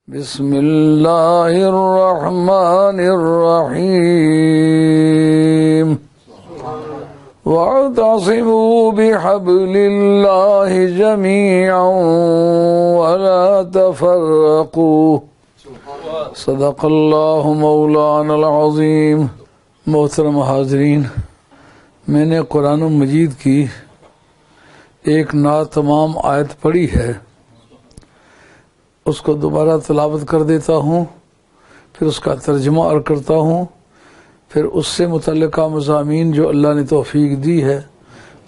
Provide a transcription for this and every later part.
بسم اللہ الرحمن الرحیم واعتصموا بحبل اللہ جميعا ولا تفرقوا صدق اللہ مولانا العظیم۔ محترم حاضرین، میں نے قرآن مجید کی ایک ناتمام آیت پڑھی ہے، اس کو دوبارہ تلاوت کر دیتا ہوں، پھر اس کا ترجمہ اور کرتا ہوں، پھر اس سے متعلقہ مضامین جو اللہ نے توفیق دی ہے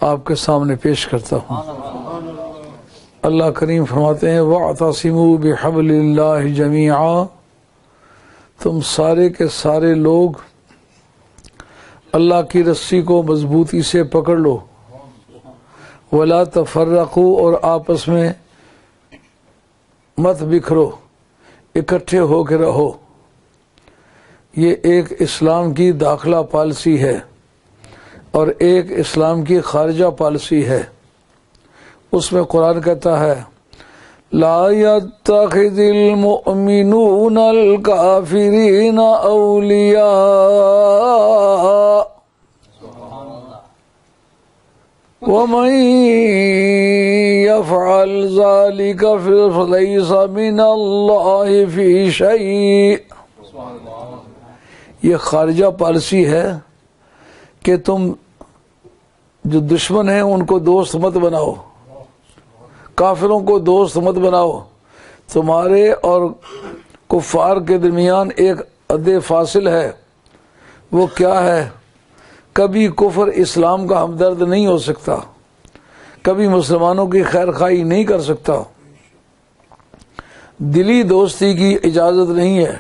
آپ کے سامنے پیش کرتا ہوں۔ اللہ کریم فرماتے ہیں وَاعْتَصِمُوا بِحَبْلِ اللَّهِ جَمِيعًا، تم سارے کے سارے لوگ اللہ کی رسی کو مضبوطی سے پکڑ لو، وَلَا تَفَرَّقُوا، اور آپس میں مت بکھرو، اکٹھے ہو کے رہو۔ یہ ایک اسلام کی داخلہ پالیسی ہے اور ایک اسلام کی خارجہ پالیسی ہے۔ اس میں قرآن کہتا ہے لا يتخذ المؤمنون الكافرین اولیاء وَمَن يَفْعَلْ ذَلِكَ فَلَيْسَ مِنَ اللَّهِ فِي شَيْءٍ۔ یہ خارجہ پالیسی ہے کہ تم جو دشمن ہیں ان کو دوست مت بناؤ، کافروں کو دوست مت بناؤ۔ تمہارے اور کفار کے درمیان ایک حد فاصل ہے، وہ کیا ہے؟ کبھی کفر اسلام کا ہمدرد نہیں ہو سکتا، کبھی مسلمانوں کی خیر خواہی نہیں کر سکتا، دلی دوستی کی اجازت نہیں ہے،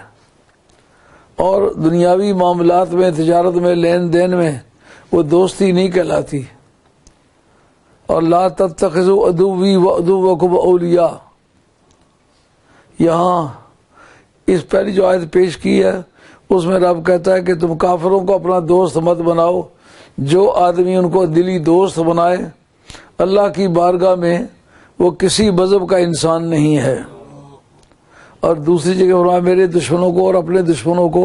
اور دنیاوی معاملات میں، تجارت میں، لین دین میں وہ دوستی نہیں کہلاتی۔ اور لا تتخذوا عدوی وعدوکم اولیاء، یہاں اس پہلی جو آیت پیش کی ہے اس میں رب کہتا ہے کہ تم کافروں کو اپنا دوست مت بناؤ۔ جو آدمی ان کو دلی دوست بنائے اللہ کی بارگاہ میں وہ کسی مذہب کا انسان نہیں ہے۔ اور دوسری جگہ فرمایا میرے دشمنوں کو اور اپنے دشمنوں کو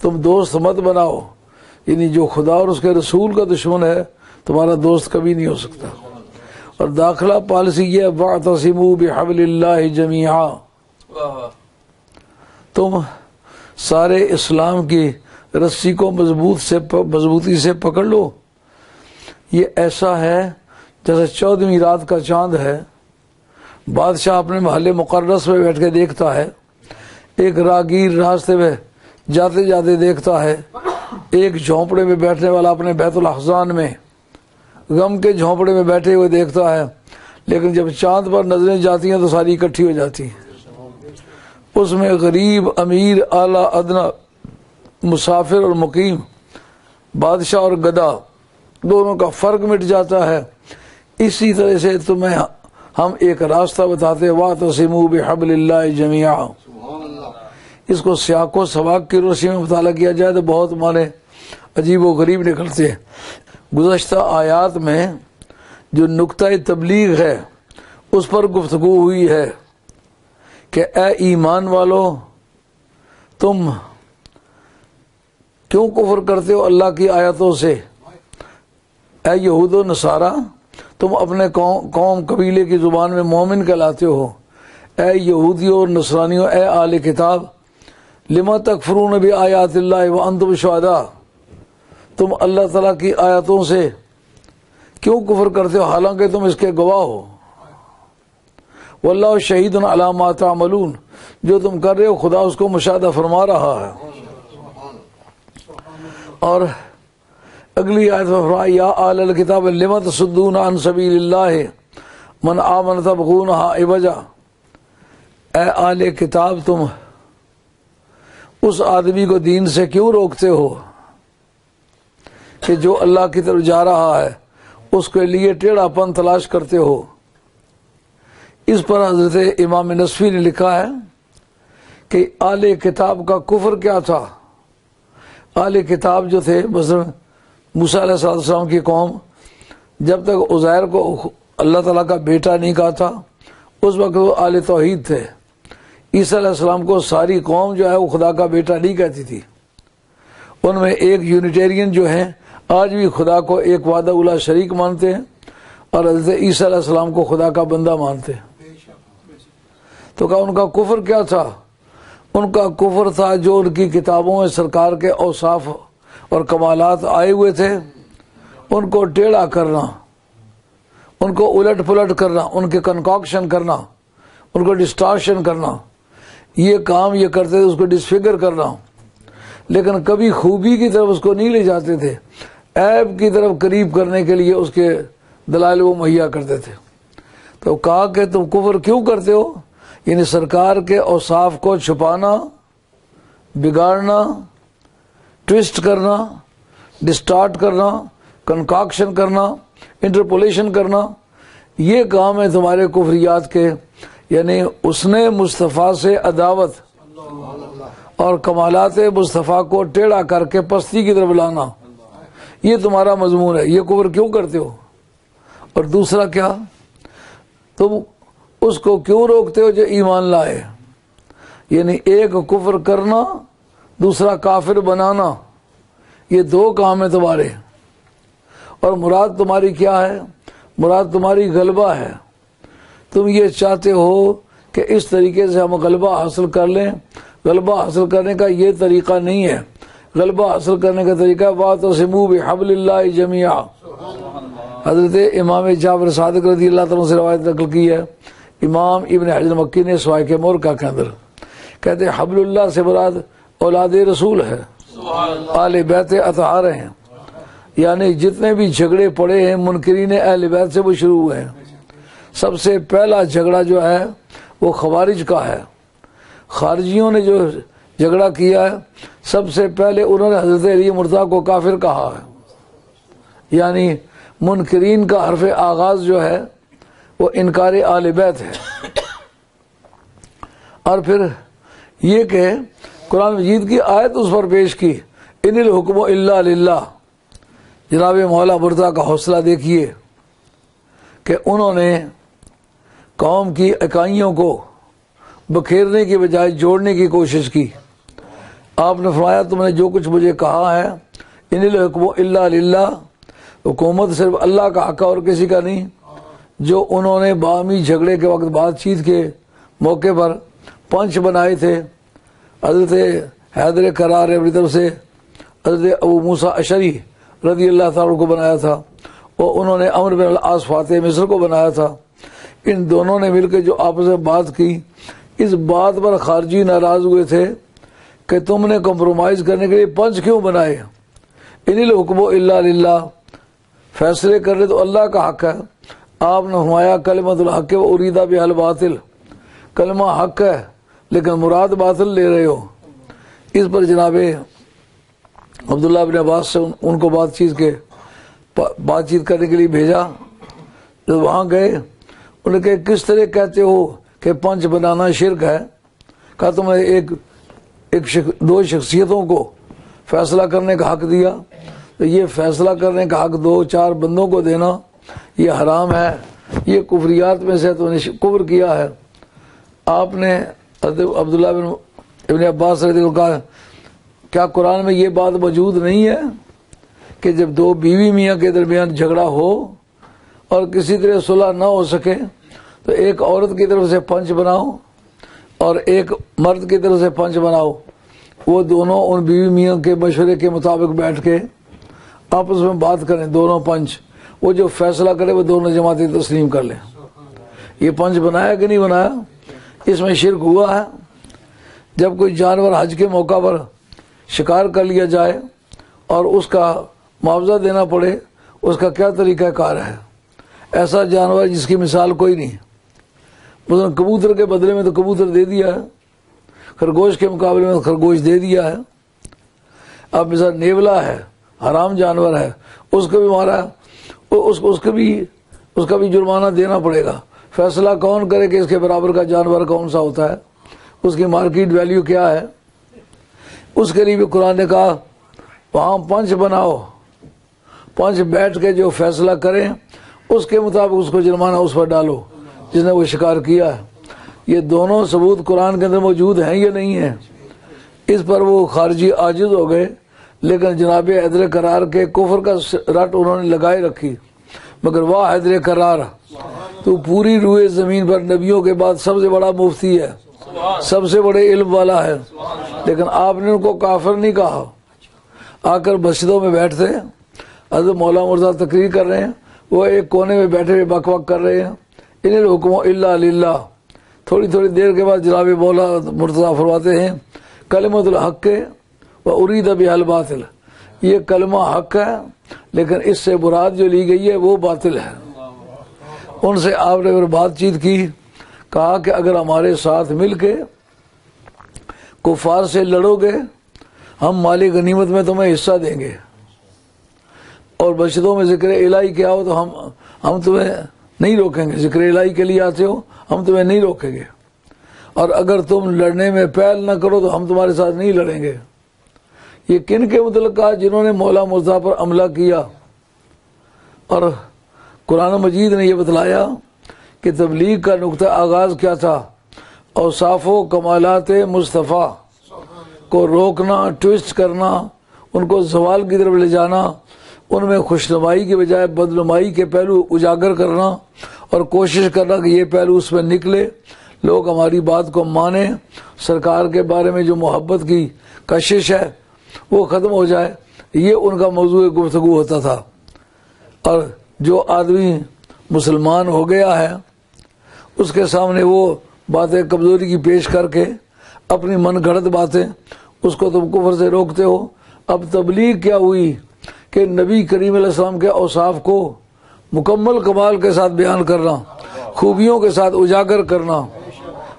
تم دوست مت بناؤ، یعنی جو خدا اور اس کے رسول کا دشمن ہے تمہارا دوست کبھی نہیں ہو سکتا۔ اور داخلہ پالیسی یہ وَاعْتَصِمُوا بِحَبْلِ اللَّهِ جَمِيعًا، تم سارے اسلام کی رسی کو مضبوطی سے پکڑ لو۔ یہ ایسا ہے جیسے 14ویں رات کا چاند ہے، بادشاہ اپنے محل مقرس میں بیٹھ کے دیکھتا ہے، ایک راگیر راستے میں جاتے جاتے دیکھتا ہے، ایک جھونپڑے میں بیٹھنے والا اپنے بیت الاحزان میں غم کے جھونپڑے میں بیٹھے ہوئے دیکھتا ہے، لیکن جب چاند پر نظریں جاتی ہیں تو ساری اکٹھی ہو جاتی ہیں۔ اس میں غریب، امیر، اعلیٰ، ادنا، مسافر اور مقیم، بادشاہ اور گدا، دونوں کا فرق مٹ جاتا ہے۔ اسی طرح سے تمہیں ہم ایک راستہ بتاتے ہیں وَاعْتَصِمُوا بِحَبْلِ اللَّهِ جَمِيعًا۔ اس کو سیاق و سباق کی روشنی میں مطالعہ کیا جائے تو بہت معنی عجیب و غریب نکلتے ہیں۔ گزشتہ آیات میں جو نقطہ تبلیغ ہے اس پر گفتگو ہوئی ہے کہ اے ایمان والو، تم کیوں کفر کرتے ہو اللہ کی آیتوں سے؟ اے یہود و نصارہ، تم اپنے قوم قبیلے کی زبان میں مومن کہلاتے ہو۔ اے یہودیوں اور نصرانیوں، اے اہل کتاب، لما تکفرون بآیات اللہ وانتم شہداء، تم اللہ تعالیٰ کی آیتوں سے کیوں کفر کرتے ہو حالانکہ تم اس کے گواہ ہو۔ واللہ شہید علی ما تعملون، جو تم کر رہے ہو خدا اس کو مشاہدہ فرما رہا ہے۔ اور اگلی آیت میں فرمایا یا اہل الکتاب لم تصدون عن سبیل اللہ من آمن تبغونها عوجا، اے اہل کتاب تم اس آدمی کو دین سے کیوں روکتے ہو کہ جو اللہ کی طرف جا رہا ہے، اس کے لیے ٹیڑھا پن تلاش کرتے ہو۔ اس پر حضرت امام نصفی نے لکھا ہے کہ اہل کتاب کا کفر کیا تھا۔ اہل کتاب جو تھے مثلا موسیٰ علیہ السلام کی قوم، جب تک عزیر کو اللہ تعالیٰ کا بیٹا نہیں کہا تھا اس وقت وہ اہل توحید تھے۔ عیسیٰ علیہ السلام کو ساری قوم جو ہے وہ خدا کا بیٹا نہیں کہتی تھی. ان میں ایک یونیٹیرین جو ہیں آج بھی خدا کو ایک وحدہ الا شریک مانتے ہیں اور حضرت عیسیٰ علیہ السلام کو خدا کا بندہ مانتے ہیں. تو کہا ان کا کفر کیا تھا؟ ان کا کفر تھا جو ان کی کتابوں میں سرکار کے اوصاف اور کمالات آئے ہوئے تھے ان کو ٹیڑھا کرنا، ان کو الٹ پلٹ کرنا، ان کے کنکاکشن کرنا، ان کو ڈسٹارشن کرنا. یہ کام یہ کرتے تھے، اس کو ڈسفگر کرنا، لیکن کبھی خوبی کی طرف اس کو نہیں لے جاتے تھے. عیب کی طرف قریب کرنے کے لیے اس کے دلائل وہ مہیا کرتے تھے. تو کہا کہ تم کفر کیوں کرتے ہو؟ یعنی سرکار کے اوصاف کو چھپانا، بگاڑنا، ٹویسٹ کرنا، ڈسٹارٹ کرنا، کنکاکشن کرنا، انٹرپولیشن کرنا، یہ کام ہے تمہارے کفریات کے. یعنی اس نے مصطفیٰ سے عداوت اور کمالات مصطفیٰ کو ٹیڑھا کر کے پستی کی طرف لانا، یہ تمہارا مضمون ہے. یہ کفر کیوں کرتے ہو؟ اور دوسرا کیا، تم اس کو کیوں روکتے ہو جو ایمان لائے؟ یعنی ایک کفر کرنا، دوسرا کافر بنانا، یہ دو کام ہیں تمہارے. اور مراد تمہاری کیا ہے؟ مراد تمہاری غلبہ ہے. تم یہ چاہتے ہو کہ اس طریقے سے ہم غلبہ حاصل کر لیں. غلبہ حاصل کرنے کا یہ طریقہ نہیں ہے. غلبہ حاصل کرنے کا طریقہ وَاعْتَصِمُوا بِحَبْلِ اللَّهِ جَمِيعًا. حضرت امام جعفر صادق رضی اللہ تعالیٰ سے روایت نقل کی ہے، امام ابن حجر مکی نے سوائے کے مورکہ کے اندر کہتے ہیں حبل اللہ سے مراد اولاد رسول ہے، آل بیت اطہار ہیں. یعنی جتنے بھی جھگڑے پڑے ہیں منکرین اہل بیت سے وہ شروع ہوئے ہیں. سب سے پہلا جھگڑا جو ہے وہ خوارج کا ہے. خارجیوں نے جو جھگڑا کیا ہے سب سے پہلے انہوں نے حضرت علی مرتضیٰ کو کافر کہا ہے. یعنی منکرین کا حرف آغاز جو ہے وہ انکار آل بیت ہے. اور پھر یہ کہ قرآن مجید کی آیت اس پر پیش کی، ان الحکم الا للہ. جناب مولا مرتضیٰ کا حوصلہ دیکھیے کہ انہوں نے قوم کی اکائیوں کو بکھیرنے کی بجائے جوڑنے کی کوشش کی. آپ نے فرمایا تم نے جو کچھ مجھے کہا ہے ان الحکم الا للہ، حکومت صرف اللہ کا حق اور کسی کا نہیں. جو انہوں نے باہمی جھگڑے کے وقت بات چیت کے موقع پر پنچ بنائے تھے، حضرت حیدر کرار اپنی طرف سے حضرت ابو موسیٰ اشعری رضی اللہ تعالیٰ کو بنایا تھا، اور انہوں نے عمرو بن العاص فاتح مصر کو بنایا تھا. ان دونوں نے مل کے جو آپس میں بات کی، اس بات پر خارجی ناراض ہوئے تھے کہ تم نے کمپرومائز کرنے کے لیے پنچ کیوں بنائے. ان الحکم الا للہ، فیصلے کرنے تو اللہ کا حق ہے. آپ نے فرمایا کلمۃ الحق و اریدہ بہا الباطل، کلمہ حق ہے لیکن مراد باطل لے رہے ہو. اس پر جناب عبداللہ بن عباس سے ان کو بات چیت کرنے کے لیے بھیجا. جب وہاں گئے انہوں نے کہا کس طرح کہتے ہو کہ پنچ بنانا شرک ہے؟ کہا تم نے دو شخصیتوں کو فیصلہ کرنے کا حق دیا، تو یہ فیصلہ کرنے کا حق دو چار بندوں کو دینا یہ حرام ہے. یہ کفریات میں سے تو نے کفر کیا ہے. آپ نے عبداللہ بن ابن عباس رضی اللہ عنہ کہا کیا قرآن میں یہ بات موجود نہیں ہے کہ جب دو بیوی میاں کے درمیان جھگڑا ہو اور کسی طرح صلح نہ ہو سکے تو ایک عورت کی طرف سے پنچ بناؤ اور ایک مرد کی طرف سے پنچ بناؤ، وہ دونوں ان بیوی میاں کے مشورے کے مطابق بیٹھ کے آپس میں بات کریں. دونوں پنچ وہ جو فیصلہ کرے وہ دونوں جماعتیں تسلیم کر لیں. یہ پنچ بنایا کہ نہیں بنایا؟ اس میں شرک ہوا ہے. جب کوئی جانور حج کے موقع پر شکار کر لیا جائے اور اس کا معاوضہ دینا پڑے، اس کا کیا طریقہ کار ہے؟ ایسا جانور جس کی مثال کوئی نہیں. مثلا کبوتر کے بدلے میں تو کبوتر دے دیا ہے، خرگوش کے مقابلے میں خرگوش دے دیا ہے. اب مثلا نیولا ہے، حرام جانور ہے، اس کو بھی مارا، اس کا بھی جرمانہ دینا پڑے گا. فیصلہ کون کرے کہ اس کے برابر کا جانور کون سا ہوتا ہے، اس کی مارکیٹ ویلیو کیا ہے؟ اس کے لیے بھی قرآن نے کہا وہاں پنچ بناؤ، پنچ بیٹھ کے جو فیصلہ کریں اس کے مطابق اس کو جرمانہ اس پر ڈالو جس نے وہ شکار کیا ہے. یہ دونوں ثبوت قرآن کے اندر موجود ہیں یا نہیں ہیں؟ اس پر وہ خارجی عاجز ہو گئے، لیکن جناب حیدر کرار کے کفر کا رٹ انہوں نے لگائے رکھی۔ مگر واہ حیدر کرار، تو پوری روئے زمین پر نبیوں کے بعد سب سے بڑا مفتی ہے، سب سے بڑے علم والا ہے، لیکن آپ نے ان کو کافر نہیں کہا۔ آ کر مسجدوں میں بیٹھتے، حضرت مولانا مرزا تقریر کر رہے ہیں، وہ ایک کونے میں بیٹھے ہوئے بک بک کر رہے ہیں، ان الحکم الا للہ۔ تھوڑی تھوڑی دیر کے بعد جناب مولانا مرتضیٰ فرماتے ہیں کلمۃ الحق و ارید بہا الباطل، یہ کلمہ حق ہے لیکن اس سے مراد جو لی گئی ہے وہ باطل ہے۔ ان سے آپ نے پھر بات چیت کی، کہا کہ اگر ہمارے ساتھ مل کے کفار سے لڑو گے ہم مالی غنیمت میں تمہیں حصہ دیں گے، اور مسجدوں میں ذکر الہی کیا ہو تو ہم تمہیں نہیں روکیں گے، ذکر الہی کے لیے آتے ہو ہم تمہیں نہیں روکیں گے، اور اگر تم لڑنے میں پہل نہ کرو تو ہم تمہارے ساتھ نہیں لڑیں گے۔ یہ کن کے متعلق کہا؟ جنہوں نے مولا مرزا پر حملہ کیا۔ اور قرآن مجید نے یہ بتلایا کہ تبلیغ کا نقطہ آغاز کیا تھا، اوصاف و کمالات مصطفیٰ کو روکنا، ٹویسٹ کرنا، ان کو زوال کی طرف لے جانا، ان میں خوشنمائی کی بجائے بدنمائی کے پہلو اجاگر کرنا، اور کوشش کرنا کہ یہ پہلو اس میں نکلے، لوگ ہماری بات کو مانیں، سرکار کے بارے میں جو محبت کی کشش ہے وہ ختم ہو جائے، یہ ان کا موضوع گفتگو ہوتا تھا۔ اور جو آدمی مسلمان ہو گیا ہے اس کے سامنے وہ باتیں کمزوری کی پیش کر کے اپنی من گھڑت باتیں، اس کو تم کفر سے روکتے ہو۔ اب تبلیغ کیا ہوئی کہ نبی کریم علیہ السلام کے اوصاف کو مکمل کمال کے ساتھ بیان کرنا، خوبیوں کے ساتھ اجاگر کرنا،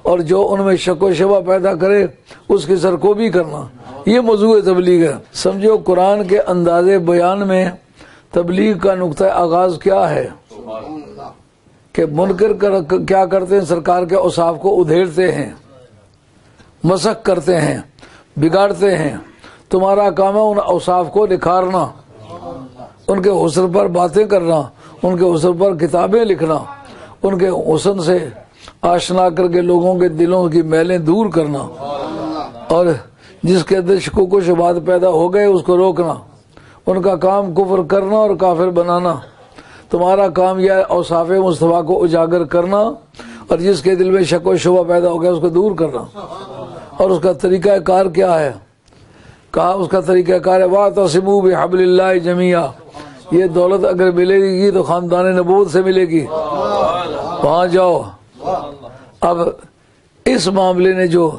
اور جو ان میں شک و شبہ پیدا کرے اس کی سرکوبی کرنا، یہ موضوع تبلیغ ہے۔ سمجھو قرآن کے انداز بیان میں تبلیغ کا نقطہ آغاز کیا ہے کہ منکر کیا کرتے ہیں؟ سرکار کے اوصاف کو ادھیڑتے ہیں، مسخ کرتے ہیں، بگاڑتے ہیں۔ تمہارا کام ہے ان اوصاف کو نکھارنا، ان کے حسن پر باتیں کرنا، ان کے حسن پر کتابیں لکھنا، ان کے حسن سے آشنا کر کے لوگوں کے دلوں کی میلیں دور کرنا، اور جس کے اندر شکوک و شبہات پیدا ہو گئے اس کو روکنا۔ ان کا کام کفر کرنا اور کافر بنانا، تمہارا کام یہ ہے اوصاف مصطفیٰ کو اجاگر کرنا، اور جس کے دل میں شک و شبہ پیدا ہو گیا اس کو دور کرنا۔ اور اس کا طریقہ کار کیا ہے؟ کہا اس کا طریقہ کار ہے وَاعْتَصِمُوا بِحَبْلِ اللَّهِ جَمِيعًا۔ یہ دولت اگر ملے گی تو خاندان نبوت سے ملے گی، وہاں جاؤ۔ اب اس معاملے نے جو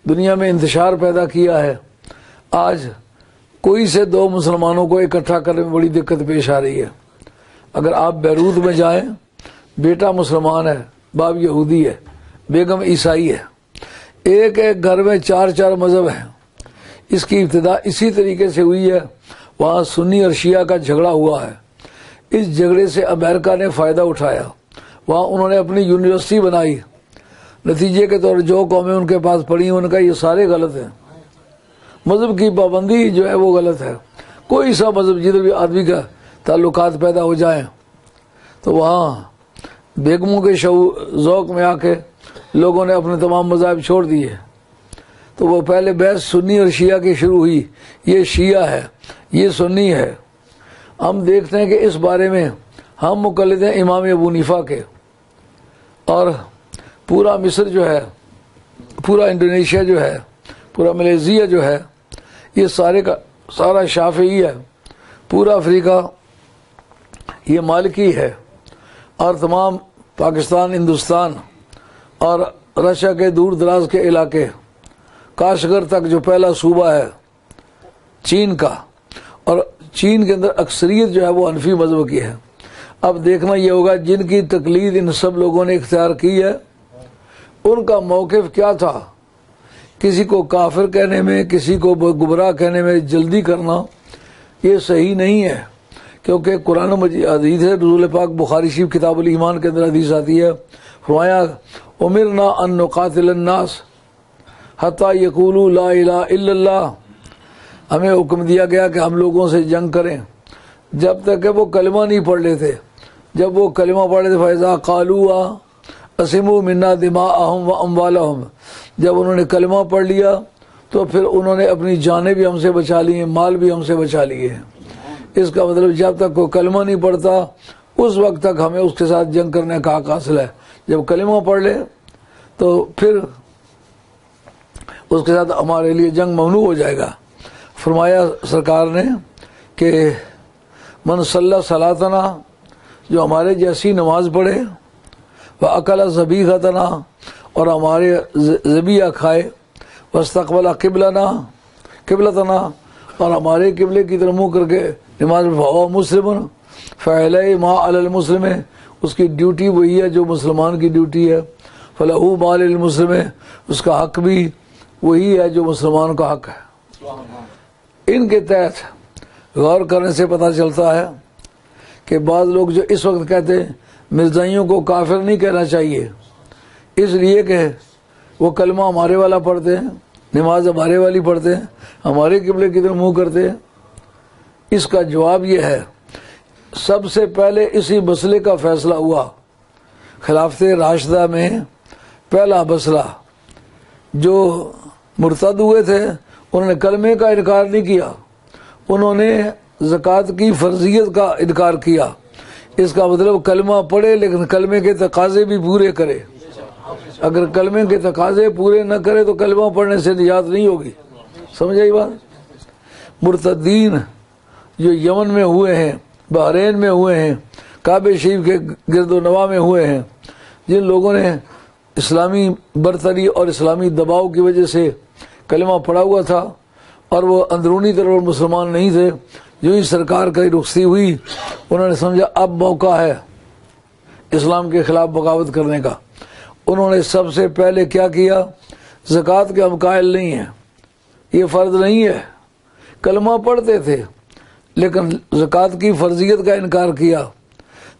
دنیا میں انتشار پیدا کیا ہے، آج کوئی سے دو مسلمانوں کو اکٹھا کرنے میں بڑی دقت پیش آ رہی ہے۔ اگر آپ بیروت میں جائیں، بیٹا مسلمان ہے، باپ یہودی ہے، بیگم عیسائی ہے، ایک ایک گھر میں چار چار مذہب ہیں۔ اس کی ابتدا اسی طریقے سے ہوئی ہے، وہاں سنی اور شیعہ کا جھگڑا ہوا ہے۔ اس جھگڑے سے امریکہ نے فائدہ اٹھایا، وہاں انہوں نے اپنی یونیورسٹی بنائی، نتیجے کے طور جو قومیں ان کے پاس پڑھی ان کا یہ سارے غلط ہیں۔ مذہب کی پابندی جو ہے وہ غلط ہے۔ کوئی سا مذہب جدھر بھی آدمی کا تعلقات پیدا ہو جائیں تو وہاں بیگموں کے ذوق میں آ کے لوگوں نے اپنے تمام مذاہب چھوڑ دیے۔ تو وہ پہلے بحث سنی اور شیعہ کی شروع ہوئی، یہ شیعہ ہے، یہ سنی ہے۔ ہم دیکھتے ہیں کہ اس بارے میں ہم مقلد ہیں امام ابو حنیفہ کے، اور پورا مصر جو ہے، پورا انڈونیشیا جو ہے، پورا ملیشیا جو ہے، یہ سارے کا سارا شافعی ہے، پورا افریقہ یہ مالکی ہے، اور تمام پاکستان، ہندوستان اور رشیا کے دور دراز کے علاقے، کاشغر تک جو پہلا صوبہ ہے چین کا، اور چین کے اندر اکثریت جو ہے وہ حنفی مذہب کی ہے۔ اب دیکھنا یہ ہوگا جن کی تقلید ان سب لوگوں نے اختیار کی ہے ان کا موقف کیا تھا۔ کسی کو کافر کہنے میں، کسی کو گمراہ کہنے میں جلدی کرنا یہ صحیح نہیں ہے، کیونکہ قرآن مجید حدیث ہے، رسول پاک بخاری شریف کتاب الایمان کے اندر حدیث آتی ہے، فرمایا امرنا ان نقاتل الناس حتی یقولوا لا الہ الا اللہ، ہمیں حکم دیا گیا کہ ہم لوگوں سے جنگ کریں جب تک کہ وہ کلمہ نہیں پڑھ لیتے۔ جب وہ کلمہ پڑھ لیتے فیضا قالوا، اسموا منا دماءہم و اموالہم، جب انہوں نے کلمہ پڑھ لیا تو پھر انہوں نے اپنی جانیں بھی ہم سے بچا لی ہیں، مال بھی ہم سے بچا لیے ہیں۔ اس کا مطلب جب تک کوئی کلمہ نہیں پڑھتا اس وقت تک ہمیں اس کے ساتھ جنگ کرنے کا حق حاصل ہے، جب کلمہ پڑھ لے تو پھر اس کے ساتھ ہمارے لیے جنگ ممنوع ہو جائے گا۔ فرمایا سرکار نے کہ من صلی صلاتنا، جو ہمارے جیسی نماز پڑھے، وَأَكَلَ ذَبِيحَتَنَا، اور ہمارے ذبیحہ کھائے، وَاسْتَقْبَلَ قِبْلَتَنَا، اور ہمارے قبلے کی طرف منہ کر کے نماز فَهُوَ مُسْلِمٌ فَعَلَيْهِ مَا عَلَى الْمُسْلِمِ، اس کی ڈیوٹی وہی ہے جو مسلمان کی ڈیوٹی ہے، فَلَهُ مَا لِلْمُسْلِمِ، اس کا حق بھی وہی ہے جو مسلمان کا حق ہے۔ ان کے تحت غور کرنے سے پتہ چلتا ہے کہ بعض لوگ جو اس وقت کہتے ہیں مرزائیوں کو کافر نہیں کہنا چاہیے اس لیے کہ وہ کلمہ ہمارے والا پڑھتے ہیں، نماز ہمارے والی پڑھتے ہیں، ہمارے قبلے کی طرف منہ کرتے ہیں، اس کا جواب یہ ہے سب سے پہلے اسی مسئلے کا فیصلہ ہوا خلافت راشدہ میں۔ پہلا مسئلہ جو مرتد ہوئے تھے انہوں نے کلمے کا انکار نہیں کیا، انہوں نے زکوٰۃ کی فرضیت کا انکار کیا۔ اس کا مطلب کلمہ پڑھے لیکن کلمے کے تقاضے بھی پورے کرے، اگر کلمے کے تقاضے پورے نہ کرے تو کلمہ پڑھنے سے نجات نہیں ہوگی۔ سمجھ آئی بات؟ مرتدین جو یمن میں ہوئے ہیں، بحرین میں ہوئے ہیں، کعبہ شریف کے گرد و نواح میں ہوئے ہیں، جن لوگوں نے اسلامی برتری اور اسلامی دباؤ کی وجہ سے کلمہ پڑھا ہوا تھا اور وہ اندرونی طور پر مسلمان نہیں تھے، جو ہی سرکار کی رخصتی ہوئی انہوں نے سمجھا اب موقع ہے اسلام کے خلاف بغاوت کرنے کا۔ انہوں نے سب سے پہلے کیا کیا؟ زکوٰۃ کے ہم قائل نہیں ہیں، یہ فرض نہیں ہے، کلمہ پڑھتے تھے لیکن زکوٰۃ کی فرضیت کا انکار کیا۔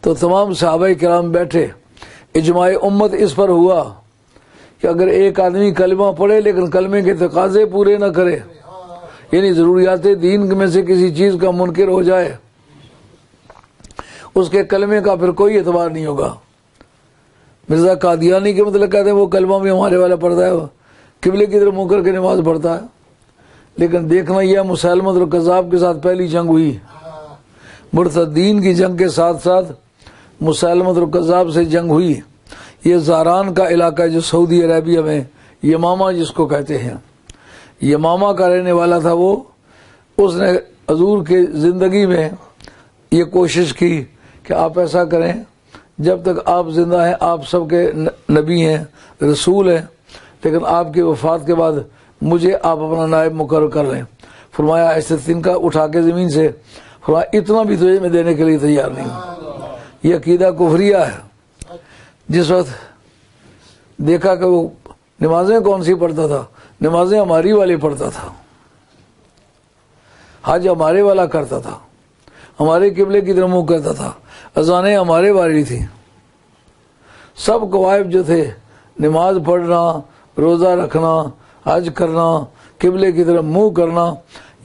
تو تمام صحابہ کرام بیٹھے، اجماع امت اس پر ہوا کہ اگر ایک آدمی کلمہ پڑھے لیکن کلمے کے تقاضے پورے نہ کرے، یعنی ضروریات دین میں سے کسی چیز کا منکر ہو جائے، اس کے کلمے کا پھر کوئی اعتبار نہیں ہوگا۔ مرزا قادیانی کے مطلب کہتے ہیں وہ کلمہ بھی ہمارے والا پڑھتا ہے، قبلے کی طرف منہ کر کے نماز پڑھتا ہے، لیکن دیکھنا یہ مسلمۃ الکذاب کے ساتھ پہلی جنگ ہوئی، مرتدین کی جنگ کے ساتھ ساتھ مسلمۃ الکذاب سے جنگ ہوئی۔ یہ زاران کا علاقہ ہے جو سعودی عربیہ میں یمامہ جس کو کہتے ہیں، یمامہ کا رہنے والا تھا وہ۔ اس نے حضور کے زندگی میں یہ کوشش کی کہ آپ ایسا کریں، جب تک آپ زندہ ہیں آپ سب کے نبی ہیں، رسول ہیں، لیکن آپ کی وفات کے بعد مجھے آپ اپنا نائب مقرر کر لیں۔ فرمایا ایسے تنکا اٹھا کے زمین سے، فرمایا اتنا بھی تجھے میں دینے کے لیے تیار نہیں ہوں۔ یہ عقیدہ کفریہ ہے۔ جس وقت دیکھا کہ وہ نمازیں کون سی پڑھتا تھا، نمازیں ہماری والی پڑھتا تھا، حج ہمارے والا کرتا تھا، ہمارے قبلے کی طرف منہ کرتا تھا، اذانیں ہمارے والی تھیں، سب قوائب جو تھے، نماز پڑھنا، روزہ رکھنا، حج کرنا، قبلے کی طرف منہ کرنا،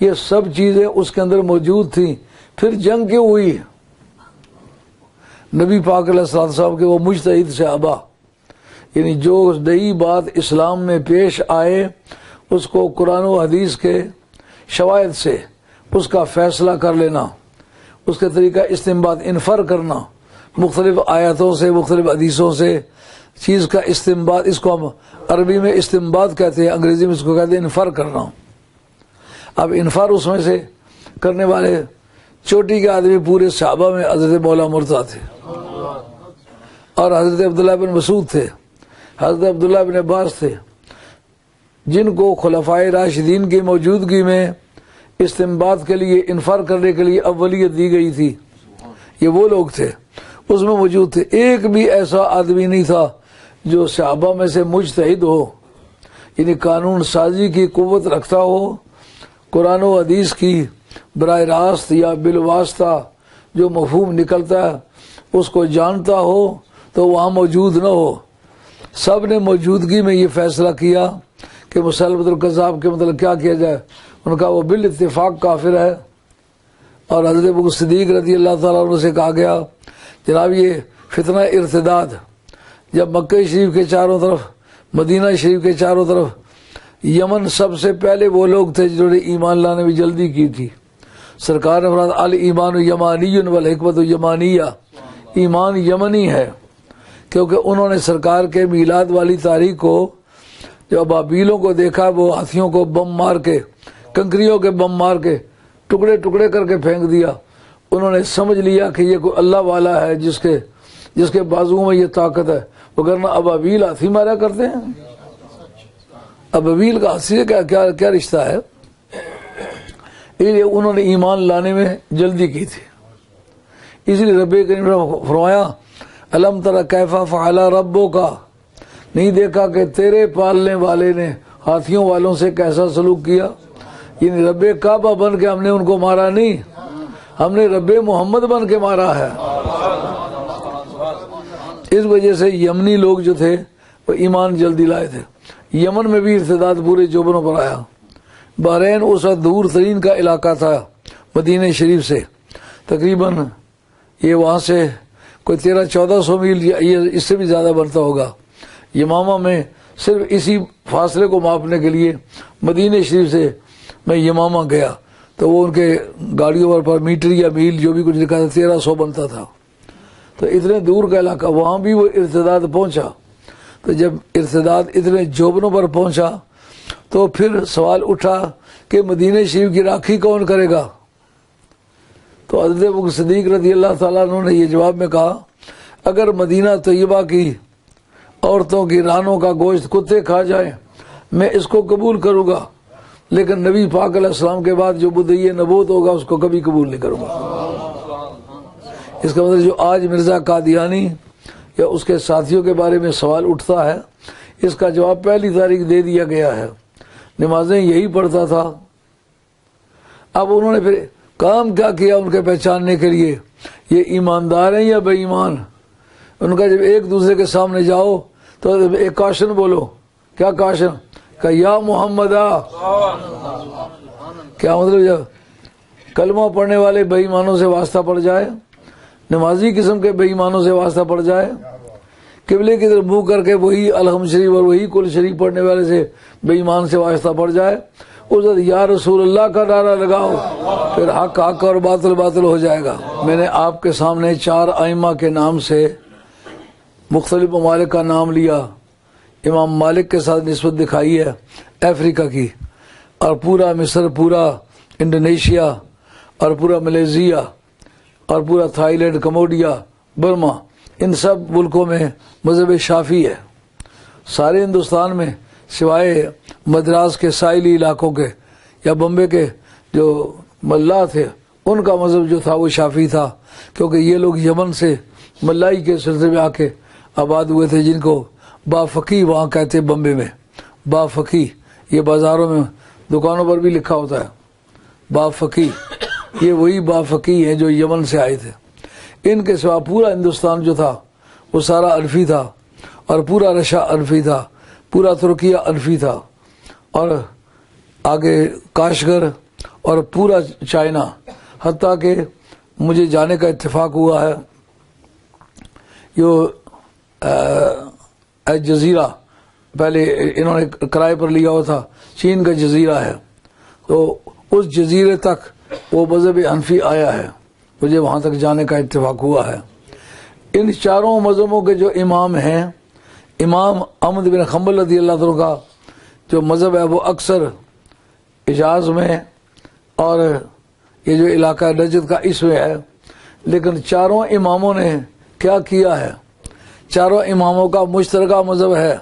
یہ سب چیزیں اس کے اندر موجود تھیں۔ پھر جنگ کیوں ہوئی؟ نبی پاک علیہ الصلوۃ والسلام کے وہ مجتہد صحابہ، یعنی جو نئی بات اسلام میں پیش آئے اس کو قرآن و حدیث کے شواہد سے اس کا فیصلہ کر لینا، اس کے طریقہ استنباط انفر کرنا، مختلف آیاتوں سے مختلف حدیثوں سے چیز کا استنباط، اس کو ہم عربی میں استنباط کہتے ہیں، انگریزی میں اس کو کہتے ہیں انفر کرنا۔ اب انفر اس میں سے کرنے والے چوٹی کے آدمی پورے صحابہ میں حضرت مولا مرتضیٰ تھے، اور حضرت عبداللہ بن مسعود تھے، حضرت عبداللہ بن عباس تھے، جن کو خلفائے راشدین کی موجودگی میں استنباط کے لیے، انفر کرنے کے لیے اولیت دی گئی تھی۔ یہ وہ لوگ تھے، اس میں موجود تھے۔ ایک بھی ایسا آدمی نہیں تھا جو صحابہ میں سے مجتہد ہو، یعنی قانون سازی کی قوت رکھتا ہو، قرآن و حدیث کی براہ راست یا بالواسطہ جو مفہوم نکلتا ہے اس کو جانتا ہو تو وہاں موجود نہ ہو۔ سب نے موجودگی میں یہ فیصلہ کیا کہ مسلمۃ الکذاب کے مطلب کیا کیا جائے۔ ان کا وہ بالاتفاق کافر ہے، اور حضرت ابو صدیق رضی اللہ تعالیٰ عنہ سے کہا گیا جناب یہ فتنہ ارتداد جب مکہ شریف کے چاروں طرف، مدینہ شریف کے چاروں طرف یمن سب سے پہلے وہ لوگ تھے جنہوں نے ایمان لانے میں جلدی کی تھی. سرکار نے فرمایا الایمان یمانی والحکمت یمانیہ، ایمان یمنی ہے، کیونکہ انہوں نے سرکار کے میلاد والی تاریخ کو، جو ابابیلوں کو دیکھا وہ ہاتھیوں کو بم مار کے، کنکریوں کے بم مار کے ٹکڑے ٹکڑے کر کے پھینک دیا. انہوں نے سمجھ لیا کہ یہ کوئی اللہ والا ہے جس کے بازوؤں میں یہ طاقت ہے، وگرنہ ابابیل ہاتھی مارا کرتے ہیں. ابابیل کا ہاتھی سے کیا رشتہ ہے؟ اس لیے انہوں نے ایمان لانے میں جلدی کی تھی. اس لیے رب کریم نے فرمایا الم تری کیف فعل ربک، نہیں دیکھا کہ تیرے پالنے والے نے ہاتھیوں والوں سے کیسا سلوک کیا. یعنی رب کعبہ بن کے ہم نے ان کو مارا نہیں، ہم نے رب محمد بن کے مارا ہے. اس وجہ سے یمنی لوگ جو تھے وہ ایمان جلدی لائے تھے. یمن میں بھی ارتداد پورے جوبنوں پر آیا. بحرین اس وقت دور ترین کا علاقہ تھا مدینہ شریف سے، تقریباً یہ وہاں سے کوئی 1300-1400 میل یا اس سے بھی زیادہ بنتا ہوگا. یمامہ میں صرف اسی فاصلے کو ماپنے کے لیے مدینہ شریف سے میں یمامہ گیا تو وہ ان کے گاڑیوں پر میٹر یا میل جو بھی کچھ لکھا تھا 1300 بنتا تھا. تو اتنے دور کا علاقہ، وہاں بھی وہ ارتداد پہنچا. تو جب ارتداد اتنے جوبنوں پر پہنچا تو پھر سوال اٹھا کہ مدینہ شریف کی راکھی کون کرے گا. تو حضرت ابوبکر صدیق رضی اللہ تعالیٰ عنہ نے یہ جواب میں کہا اگر مدینہ طیبہ کی عورتوں کی رانوں کا گوشت کتے کھا جائیں میں اس کو قبول کروں گا، لیکن نبی پاک علیہ السلام کے بعد جو مدعی نبوت ہوگا اس کو کبھی قبول نہیں کروں گا. اس کا مطلب جو آج مرزا قادیانی یا اس کے ساتھیوں کے بارے میں سوال اٹھتا ہے اس کا جواب پہلی تاریخ دے دیا گیا ہے. نمازیں یہی پڑھتا تھا. اب انہوں نے پھر کام کیا کیا ان کے پہچاننے کے لیے یہ ایماندار ہیں یا بے ایمان. ان کا جب ایک دوسرے کے سامنے جاؤ تو ایک کاشن بولو. کیا کاشن؟ کہ یا محمد آ. کیا مطلب جب کلمہ پڑھنے والے بے ایمانوں سے واسطہ پڑ جائے، نمازی قسم کے بے ایمانوں سے واسطہ پڑ جائے، قبلے کی طرف منہ کر کے وہی الحمد شریف اور وہی کل شریف پڑھنے والے سے بے ایمان سے واسطہ پڑ جائے، اس وقت یا رسول اللہ کا نعرہ لگاؤ، پھر حق حق اور باطل باطل ہو جائے گا. میں نے آپ کے سامنے 4 ائمہ کے نام سے مختلف ممالک کا نام لیا. امام مالک کے ساتھ نسبت دکھائی ہے افریقہ کی، اور پورا مصر، پورا انڈونیشیا اور پورا ملیشیا اور پورا تھائی لینڈ، کمبوڈیا، برما، ان سب ملکوں میں مذہب شافعی ہے. سارے ہندوستان میں سوائے مدراس کے ساحلی علاقوں کے یا بمبے کے جو ملا تھے ان کا مذہب جو تھا وہ شافعی تھا، کیونکہ یہ لوگ یمن سے ملائی کے سلسلے میں آ کے آباد ہوئے تھے، جن کو بافقی وہاں کہتے بمبے میں. بافقی یہ بازاروں میں دکانوں پر بھی لکھا ہوتا ہے بافقی. یہ وہی بافقی ہیں جو یمن سے آئے تھے. ان کے سوا پورا ہندوستان جو تھا وہ سارا انفی تھا، اور پورا رشیا انفی تھا، پورا ترکیہ انفی تھا، اور آگے کاشگر اور پورا چائنا، حتیٰ کہ مجھے جانے کا اتفاق ہوا ہے یہ جزیرہ پہلے انہوں نے کرائے پر لیا ہوا تھا، چین کا جزیرہ ہے، تو اس جزیرے تک وہ مذہب حنفی آیا ہے. مجھے وہاں تک جانے کا اتفاق ہوا ہے. ان 4 مذہبوں کے جو امام ہیں، امام احمد بن حنبل رضی اللہ عنہ کا جو مذہب ہے وہ اکثر حجاز میں اور یہ جو علاقہ نجد کا اس میں ہے. لیکن 4 اماموں نے کیا کیا ہے؟ 4 اماموں کا مشترکہ مذہب ہے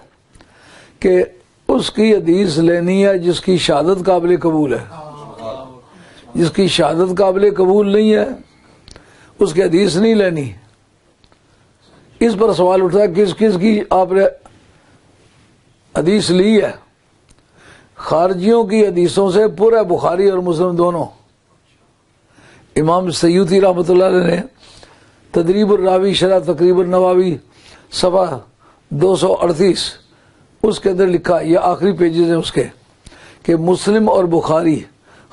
کہ اس کی حدیث لینی ہے جس کی شہادت قابل قبول ہے. جس کی شہادت قابل قبول نہیں ہے اس کی حدیث نہیں لینی. اس پر سوال اٹھتا ہے کس کس کی آپ نے حدیث لی ہے؟ خارجیوں کی حدیثوں سے پورا بخاری اور مسلم دونوں. امام سیوطی رحمۃ اللہ علیہ نے تدریب الراوی شرح تقریب النووی صفحہ 238 اس کے اندر لکھا، یہ آخری پیجز ہیں اس کے، کہ مسلم اور بخاری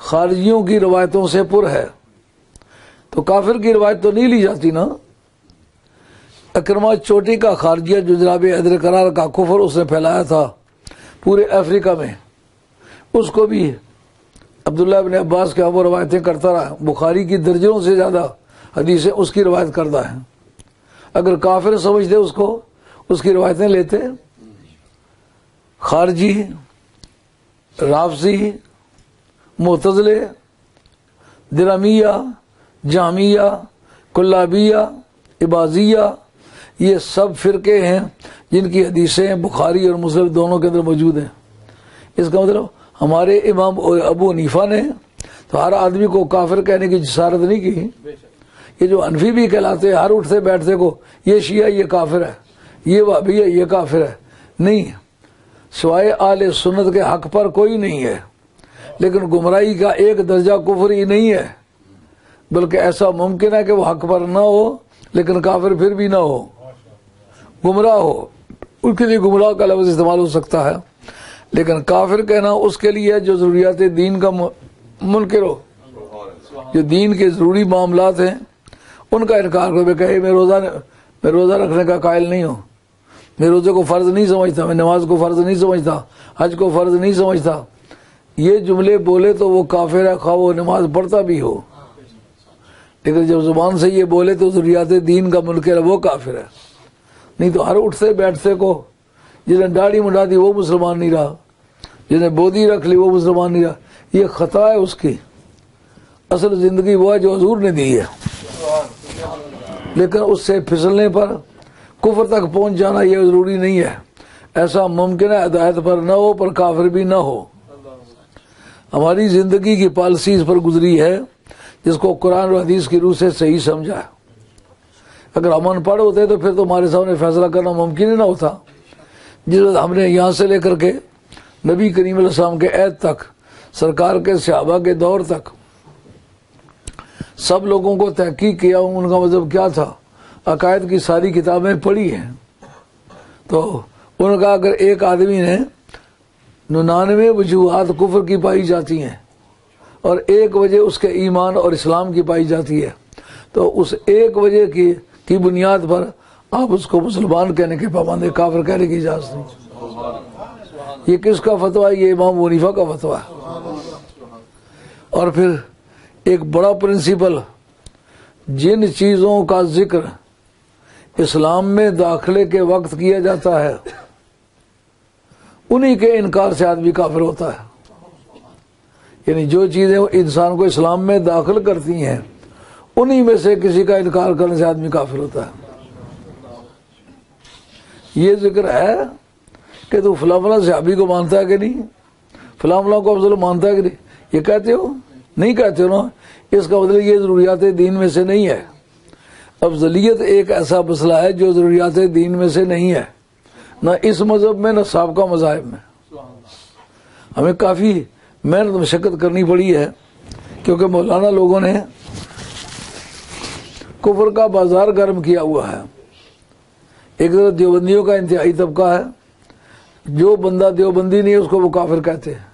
خارجیوں کی روایتوں سے پر ہے. تو کافر کی روایت تو نہیں لی جاتی نا. اکرمہ چوٹی کا خارجیہ جو جناب حیدر کرار کا کفر اس نے پھیلایا تھا پورے افریقہ میں، اس کو بھی عبداللہ ابن عباس کے وہ روایتیں کرتا رہا. بخاری کی درجنوں سے زیادہ حدیثیں اس کی روایت کردہ ہیں. اگر کافر سمجھتے اس کو، اس کی روایتیں لیتے. خارجی، رافضی، معتزلے، درمیہ، جہمیہ، کلابیہ، عباضیہ، یہ سب فرقے ہیں جن کی حدیثیں بخاری اور مسلم دونوں کے اندر موجود ہیں. اس کا مطلب ہمارے امام ابو حنیفہ نے تو ہر آدمی کو کافر کہنے کی جسارت نہیں کی. یہ جو حنفی بھی کہلاتے ہیں، ہر اٹھتے بیٹھتے کو یہ شیعہ یہ کافر ہے، یہ وہابی ہے یہ کافر ہے، نہیں. سوائے اہل سنت کے حق پر کوئی نہیں ہے، لیکن گمراہی کا ایک درجہ کفر ہی نہیں ہے، بلکہ ایسا ممکن ہے کہ وہ حق پر نہ ہو لیکن کافر پھر بھی نہ ہو، گمراہ ہو. ان کے لیے گمراہ کا لفظ استعمال ہو سکتا ہے، لیکن کافر کہنا اس کے لیے ہے جو ضروریات دین کا منکر ہو. جو دین کے ضروری معاملات ہیں ان کا انکار کرے، کہے میں روزہ رکھنے کا قائل نہیں ہوں، میں روزے کو فرض نہیں سمجھتا، میں نماز کو فرض نہیں سمجھتا، حج کو فرض نہیں سمجھتا، یہ جملے بولے تو وہ کافر ہے، خواہ وہ نماز پڑھتا بھی ہو. لیکن جب زبان سے یہ بولے تو ضروریات دین کا منکر ہے، وہ کافر ہے. نہیں تو ہر اٹھتے بیٹھتے کو جس نے داڑھی منڈا دی وہ مسلمان نہیں رہا، جس نے بودی رکھ لی وہ مسلمان نہیں رہا. یہ خطا ہے اس کی. اصل زندگی وہ ہے جو حضور نے دی ہے، لیکن اس سے پھسلنے پر کفر تک پہنچ جانا یہ ضروری نہیں ہے. ایسا ممکن ہے ہدایت پر نہ ہو پر کافر بھی نہ ہو. ہماری زندگی کی پالیسی اس پر گزری ہے جس کو قرآن و حدیث کی روح سے صحیح سمجھا ہے. اگر ہم ان پڑھ ہوتے تو پھر تو ہمارے سامنے فیصلہ کرنا ممکن ہی نہ ہوتا. جس وقت ہم نے یہاں سے لے کر کے نبی کریم علیہ السلام کے عہد تک، سرکار کے صحابہ کے دور تک سب لوگوں کو تحقیق کیا، ان کا مذہب کیا تھا، عقائد کی ساری کتابیں پڑھی ہیں. تو ان کا اگر ایک آدمی نے 99 وجوہات کفر کی پائی جاتی ہیں اور 1 وجہ اس کے ایمان اور اسلام کی پائی جاتی ہے، تو اس 1 وجہ کی بنیاد پر آپ اس کو مسلمان کہنے کے پابند ہیں، کافر کہنے کی اجازت نہیں. یہ کس کا فتویٰ ہے؟ یہ امام ابو حنیفہ کا فتویٰ ہے. اور پھر ایک بڑا پرنسپل، جن چیزوں کا ذکر اسلام میں داخلے کے وقت کیا جاتا ہے انہی کے انکار سے آدمی کافر ہوتا ہے. یعنی جو چیزیں انسان کو اسلام میں داخل کرتی ہیں انہی میں سے کسی کا انکار کرنے سے آدمی کافر ہوتا ہے. یہ ذکر ہے کہ تو فلاں فلاں صحابی کو مانتا ہے کہ نہیں، فلاں فلاں کو افضل مانتا ہے کہ نہیں، یہ کہتے ہو؟ نہیں کہتے ہو نا. اس کا مطلب یہ ضروریات دین میں سے نہیں ہے. افضلیت ایک ایسا مسئلہ ہے جو ضروریات دین میں سے نہیں ہے، نہ اس مذہب میں نہ سابقہ مذاہب میں. ہمیں کافی محنت مشقت کرنی پڑی ہے کیونکہ مولانا لوگوں نے کفر کا بازار گرم کیا ہوا ہے. ایک طرف دیوبندیوں کا انتہائی طبقہ ہے، جو بندہ دیوبندی نہیں ہے اس کو وہ کافر کہتے ہیں.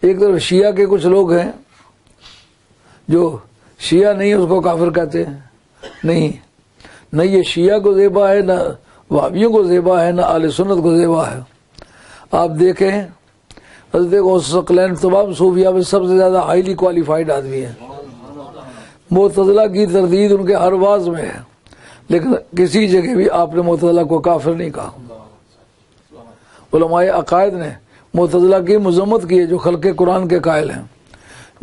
ایک طرف شیعہ کے کچھ لوگ ہیں جو شیعہ نہیں ہے اس کو کافر کہتے ہیں. نہیں، نہ یہ شیعہ کو زیبا ہے، نہ وہابیوں کو زیبا ہے، نہ اہل سنت کو زیبا ہے. آپ دیکھیں حضرت غوث ثقلین تمام صوفیہ میں سب سے زیادہ ہائیلی کوالیفائڈ آدمی ہیں. معتزلہ کی تردید ان کے ہر واز میں ہے، لیکن کسی جگہ بھی آپ نے معتزلہ کو کافر نہیں کہا. علماء عقائد نے معتزلہ کی مذمت کی ہے جو خلق قرآن کے قائل ہیں،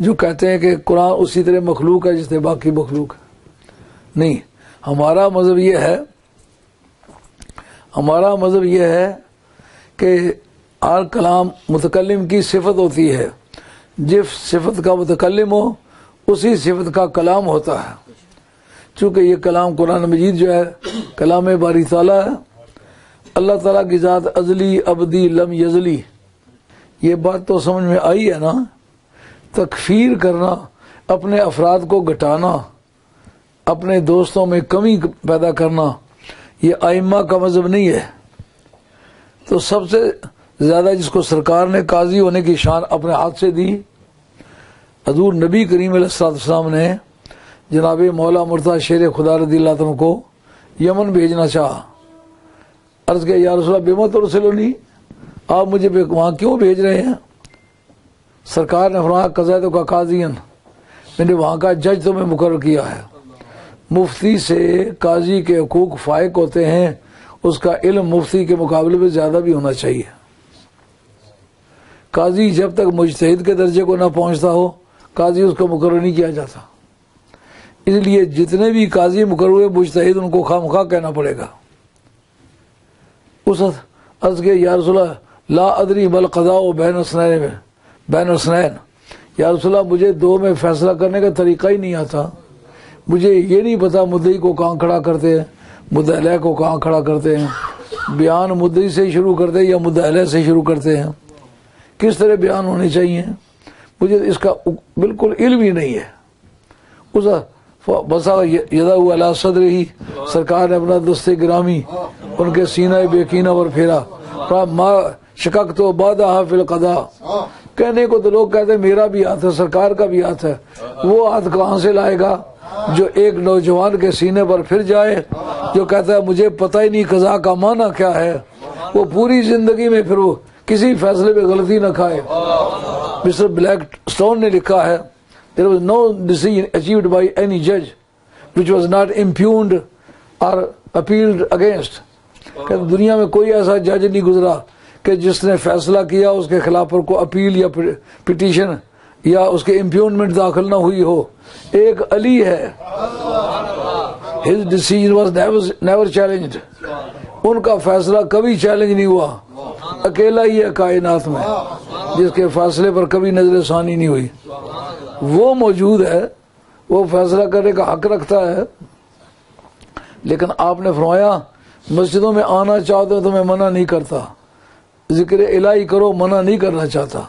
جو کہتے ہیں کہ قرآن اسی طرح مخلوق ہے جس طرح باقی مخلوق ہے. نہیں، ہمارا مذہب یہ ہے کہ ہر کلام متکلم کی صفت ہوتی ہے، جس صفت کا متکلم ہو اسی صفت کا کلام ہوتا ہے. چونکہ یہ کلام قرآن مجید جو ہے کلام باری تعالیٰ ہے، اللہ تعالیٰ کی ذات ازلی ابدی لم یزلی. یہ بات تو سمجھ میں آئی ہے نا. تکفیر کرنا، اپنے افراد کو گھٹانا، اپنے دوستوں میں کمی پیدا کرنا، یہ ائمہ کا مذہب نہیں ہے. تو سب سے زیادہ جس کو سرکار نے قاضی ہونے کی شان اپنے ہاتھ سے دی، حضور نبی کریم علیہ السلام نے جناب مولا مرتضی شیر خدا رضی اللہ عنہ کو یمن بھیجنا چاہا۔ عرض کیا یا رسول اللہ بما ترسلونی، آپ مجھے وہاں کیوں بھیج رہے ہیں؟ سرکار نے فرمایا قضیت کا قاضین، میں نے وہاں کا جج تمہیں مقرر کیا ہے۔ مفتی سے قاضی کے حقوق فائق ہوتے ہیں، اس کا علم مفتی کے مقابلے میں زیادہ بھی ہونا چاہیے۔ قاضی جب تک مجتہد کے درجے کو نہ پہنچتا ہو قاضی اس کو مقرر نہیں کیا جاتا، اس لیے جتنے بھی قاضی مقرر ہوئے مجتہد ان کو خواہ کہنا پڑے گا۔ اس عرض کے یا رسول اللہ لا ادری بل قضاء بین اثنین، یا رسول اللہ مجھے دو میں فیصلہ کرنے کا طریقہ ہی نہیں آتا، مجھے یہ نہیں پتا مدعی کو کہاں کھڑا کرتے ہیں، مدعی علیہ کو کہاں کھڑا کرتے ہیں، بیان مدعی سے شروع کرتے ہیں یا مدعی علیہ سے شروع کرتے ہیں، کس طرح بیان ہونے چاہیے، مجھے اس کا بالکل علم ہی نہیں ہے۔ اس بسا یدا علی صدرہی، سرکار نے اپنا دست گرامی ان کے سینہ بیکینہ پر پھیرا، ما شکک تو بادہ فی القضاء، کہنے کو تو لوگ کہتے ہیں میرا بھی ہاتھ ہے، سرکار کا بھی ہاتھ ہے، وہ ہاتھ کہاں سے لائے گا جو ایک نوجوان کے سینے پر پھر جائے، جو کہتا ہے مجھے پتہ ہی نہیں قضاء کا معنی کیا ہے، وہ پوری زندگی میں پھر وہ کسی فیصلے پہ غلطی نہ کھائے۔ مسٹر بلیک سٹون نے لکھا ہے there was no decision achieved by any judge which was not impugned or appealed against، کہ دنیا میں کوئی ایسا جج نہیں گزرا کہ جس نے فیصلہ کیا اس کے خلاف پر کوئی اپیل یا پٹیشن یا اس کے امپیونمنٹ داخل نہ ہوئی ہو۔ ایک علی ہے، his decision was never challenged، ان کا فیصلہ کبھی چیلنج نہیں ہوا، اکیلا ہی ہے کائنات میں جس کے فیصلے پر کبھی نظر ثانی نہیں ہوئی، وہ موجود ہے، وہ فیصلہ کرنے کا حق رکھتا ہے۔ لیکن آپ نے فرمایا مسجدوں میں آنا چاہتے ہو تو میں منع نہیں کرتا، ذکر الہی کرو منع نہیں کرنا چاہتا،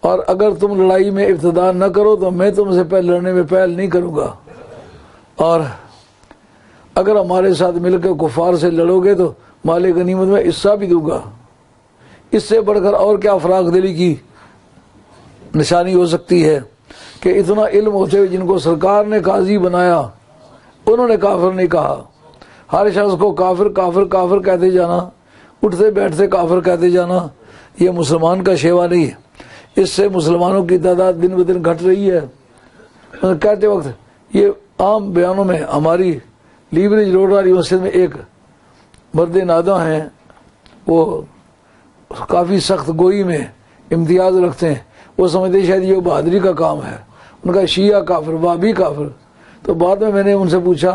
اور اگر تم لڑائی میں ابتدا نہ کرو تو میں تم سے پہل لڑنے میں پہل نہیں کروں گا، اور اگر ہمارے ساتھ مل کے کفار سے لڑو گے تو مال غنیمت میں حصہ بھی دوں گا۔ اس سے بڑھ کر اور کیا فراخ دلی کی نشانی ہو سکتی ہے کہ اتنا علم ہوتے ہوئے جن کو سرکار نے قاضی بنایا انہوں نے کافر نہیں کہا۔ ہر شخص کو کافر کافر کافر کہتے جانا، اٹھتے بیٹھتے کافر کہتے جانا، یہ مسلمان کا شیوا نہیں ہے۔ اس سے مسلمانوں کی تعداد دن بدن گھٹ رہی ہے۔ کہتے وقت یہ عام بیانوں میں ہماری لیوریج روڈ والی مسجد میں ایک مرد ناداں ہیں، وہ کافی سخت گوئی میں امتیاز رکھتے ہیں، وہ سمجھتے شاید یہ بہادری کا کام ہے، ان کا شیعہ کافر وہابی کافر۔ تو بعد میں نے ان سے پوچھا،